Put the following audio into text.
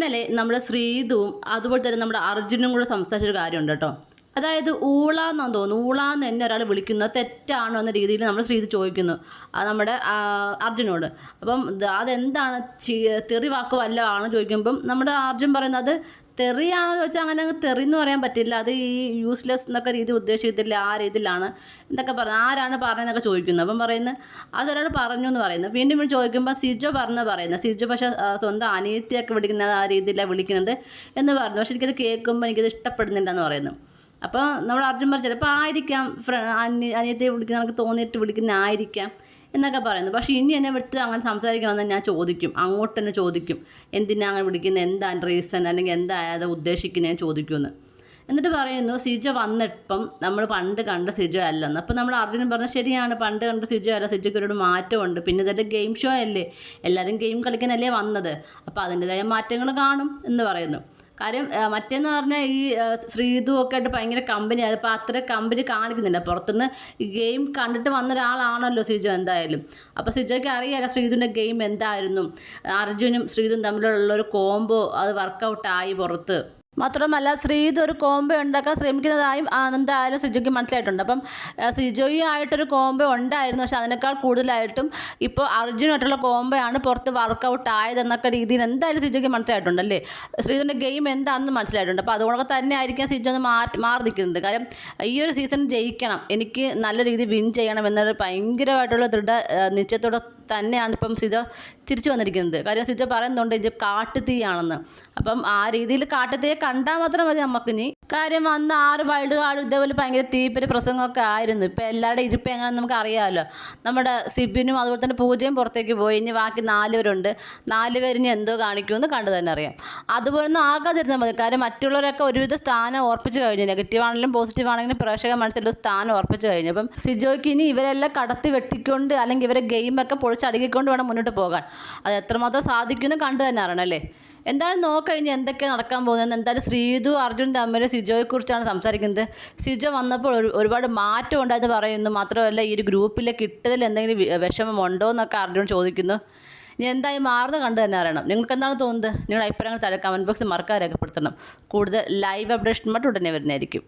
ഇന്നലെ നമ്മുടെ ശ്രീതുവും അതുപോലെ തന്നെ നമ്മുടെ അർജുനും കൂടെ സംസാരിച്ചൊരു കാര്യമുണ്ട് കേട്ടോ. അതായത് ഊളാന്നാന്ന് തോന്നുന്നു, ഊളാന്ന് എന്നെ ഒരാൾ വിളിക്കുന്നത് തെറ്റാണോ എന്ന രീതിയിൽ നമ്മൾ ശ്രീതു ചോദിക്കുന്നു നമ്മുടെ അർജുനോട്. അപ്പം അതെന്താണ് തെറി വാക്ക് വല്ല ആണോ ചോദിക്കുമ്പം നമ്മുടെ അർജുൻ പറയുന്നത് തെറിയാണോ ചോദിച്ചാൽ അങ്ങനെ തെറി എന്ന് പറയാൻ പറ്റില്ല, അത് ഈ യൂസ്ലെസ് എന്നൊക്കെ രീതി ഉദ്ദേശിക്കത്തില്ല, ആ രീതിയിലാണ് എന്നൊക്കെ പറഞ്ഞത്. ആരാണ് പറഞ്ഞതെന്നൊക്കെ ചോദിക്കുന്നത്. അപ്പം പറയുന്നത് അതൊരാൾ പറഞ്ഞു എന്ന് പറയുന്നത്. വീണ്ടും ചോദിക്കുമ്പോൾ സിജോ പറയുന്നത് സിജോ പക്ഷേ സ്വന്തം അനിയത്തിയൊക്കെ വിളിക്കുന്നത് ആ രീതിയിലാണ് വിളിക്കുന്നത് എന്ന് പറഞ്ഞു. പക്ഷെ എനിക്കത് കേൾക്കുമ്പോൾ എനിക്കത് ഇഷ്ടപ്പെടുന്നില്ലെന്ന് പറയുന്നു. അപ്പോൾ നമ്മൾ അർജുൻ പറഞ്ഞു ചിലപ്പോൾ ആയിരിക്കാം അനിയത്തെ വിളിക്കുന്ന നമുക്ക് തോന്നിയിട്ട് വിളിക്കുന്നതായിരിക്കാം എന്നൊക്കെ പറയുന്നു. പക്ഷേ ഇനി എന്നെ വിട്ട് അങ്ങനെ സംസാരിക്കാൻ വന്നാൽ ഞാൻ ചോദിക്കും, അങ്ങോട്ട് തന്നെ ചോദിക്കും, എന്തിനാ അങ്ങനെ വിളിക്കുന്നത്, എന്താണ് റീസൺ, അല്ലെങ്കിൽ എന്താ അത് ഉദ്ദേശിക്കുന്നത് ഞാൻ ചോദിക്കുമെന്ന്. എന്നിട്ട് പറയുന്നു സിജോ വന്നിപ്പം നമ്മൾ പണ്ട് കണ്ട സിജോ അല്ലെന്ന്. അപ്പോൾ നമ്മൾ അർജുനൻ പറഞ്ഞു ശരിയാണ്, പണ്ട് കണ്ട സിജോ അല്ല, സിജോയ്ക്ക് ഒരുപാട് മാറ്റമുണ്ട്. പിന്നെ ഇതൊരു ഗെയിം ഷോ അല്ലേ, എല്ലാവരും ഗെയിം കളിക്കാനല്ലേ വന്നത്, അപ്പോൾ അതിൻ്റെതായ മാറ്റങ്ങൾ കാണും എന്ന് പറയുന്നു. കാര്യം മറ്റേന്ന് പറഞ്ഞാൽ ഈ ശ്രീതു ഒക്കെ ആയിട്ട് ഭയങ്കര കമ്പനിയാണ്. അപ്പോൾ അത്ര കമ്പനി കാണിക്കുന്നില്ല, പുറത്തുനിന്ന് ഗെയിം കണ്ടിട്ട് വന്ന ഒരാളാണല്ലോ സിജോ എന്തായാലും. അപ്പോൾ സിജോയ്ക്ക് അറിയാമല്ലോ ശ്രീതുവിൻ്റെ ഗെയിം എന്തായിരുന്നു, അർജുനും ശ്രീതുവും തമ്മിലുള്ളൊരു കോംബോ അത് വർക്കൗട്ടായി പുറത്ത്. മാത്രമല്ല ശ്രീതു ഒരു കോംബോ ഉണ്ടാക്കാൻ ശ്രമിക്കുന്നതായും എന്തായാലും സിജോയ്ക്ക് മനസ്സിലായിട്ടുണ്ട്. അപ്പം സിജോയുമായിട്ടൊരു കോംബോ ഉണ്ടായിരുന്നു, പക്ഷെ അതിനേക്കാൾ കൂടുതലായിട്ടും ഇപ്പോൾ അർജുനായിട്ടുള്ള കോംബോയാണ് പുറത്ത് വർക്കൗട്ട് ആയതെന്നൊക്കെ രീതിയിൽ എന്തായാലും സിജോയ്ക്ക് മനസ്സിലായിട്ടുണ്ടല്ലേ. ശ്രീതുവിൻ്റെ ഗെയിം എന്താണെന്ന് മനസ്സിലായിട്ടുണ്ട്. അപ്പോൾ അതുകൊണ്ടൊക്കെ തന്നെ ആയിരിക്കാം സിജോ ഒന്ന് മാറി നിൽക്കുന്നത്. കാര്യം ഈ ഒരു സീസൺ ജയിക്കണം, എനിക്ക് നല്ല രീതിയിൽ വിൻ ചെയ്യണം എന്നൊരു ഭയങ്കരമായിട്ടുള്ള നിശ്ചയത്തോടെ തന്നെയാണ് ഇപ്പം സിജോ തിരിച്ചു വന്നിരിക്കുന്നത്. കാര്യം സിജോ പറയുന്നുണ്ട് ഇത് കാട്ടുതീയാണെന്ന്. അപ്പം ആ രീതിയിൽ കാട്ടുതീയെ കണ്ടാൽ മാത്രം മതി നമുക്കിനി. കാര്യം വന്ന് 6 വൈൽഡ് കാർഡ് ഇതേപോലെ ഭയങ്കര തീപ്പൊരി പ്രസംഗമൊക്കെ ആയിരുന്നു. ഇപ്പം എല്ലാവരുടെ ഇരിപ്പ് എങ്ങനെയാണെന്ന് നമുക്ക് അറിയാമല്ലോ. നമ്മുടെ സിബിനും അതുപോലെ തന്നെ പൂജയും പുറത്തേക്ക് പോയി, ഇനി ബാക്കി 4 പേരുണ്ട്. 4 പേര് ഇനി എന്തോ കാണിക്കുമെന്ന് കണ്ടു തന്നെ അറിയാം. അതുപോലൊന്നും ആകാതിരുന്നാൽ മതി. കാര്യം മറ്റുള്ളവരൊക്കെ ഒരുവിധ സ്ഥാനം ഉറപ്പിച്ച് കഴിഞ്ഞു, നെഗറ്റീവ് ആണെങ്കിലും പോസിറ്റീവ് ആണെങ്കിലും പ്രേക്ഷക മനസ്സിലൊരു സ്ഥാനം ഉറപ്പിച്ച് കഴിഞ്ഞു. അപ്പം സിജോയ്ക്ക് ഇനി ഇവരെല്ലാം കടത്തി വെട്ടിക്കൊണ്ട് അല്ലെങ്കിൽ ഇവരെ ഗെയിമൊക്കെ പൊളിച്ചടുക്കിക്കൊണ്ട് വേണം മുന്നോട്ട് പോകാൻ. അത് എത്രമാത്രം സാധിക്കുമെന്ന് കണ്ടു തന്നെ അറിയണം അല്ലേ. എന്തായാലും നോക്കഴിഞ്ഞ് എന്തൊക്കെയാണ് നടക്കാൻ പോകുന്നത്. എന്തായാലും ശ്രീതു അർജുൻ തമ്മിൽ സിജോയെക്കുറിച്ചാണ് സംസാരിക്കുന്നത്. സിജോ വന്നപ്പോൾ ഒരുപാട് മാറ്റം ഉണ്ടായത് പറയുന്നു. മാത്രമല്ല ഈ ഒരു ഗ്രൂപ്പിലേക്ക് ഇട്ടതിൽ എന്തെങ്കിലും വിഷമമുണ്ടോ എന്നൊക്കെ അർജുൻ ചോദിക്കുന്നു. ഇനി എന്തായാലും മാറുന്ന കണ്ടു തന്നെ അറിയണം. നിങ്ങൾക്ക് എന്താണ് തോന്നുന്നത്? നിങ്ങളുടെ അഭിപ്രായങ്ങൾ താഴെ കമൻറ്റ് ബോക്സിൽ മറക്കാതെ രേഖപ്പെടുത്തണം. കൂടുതൽ ലൈവ് അപ്ഡേഷൻ ഉടനെ വരുന്നതായിരിക്കും.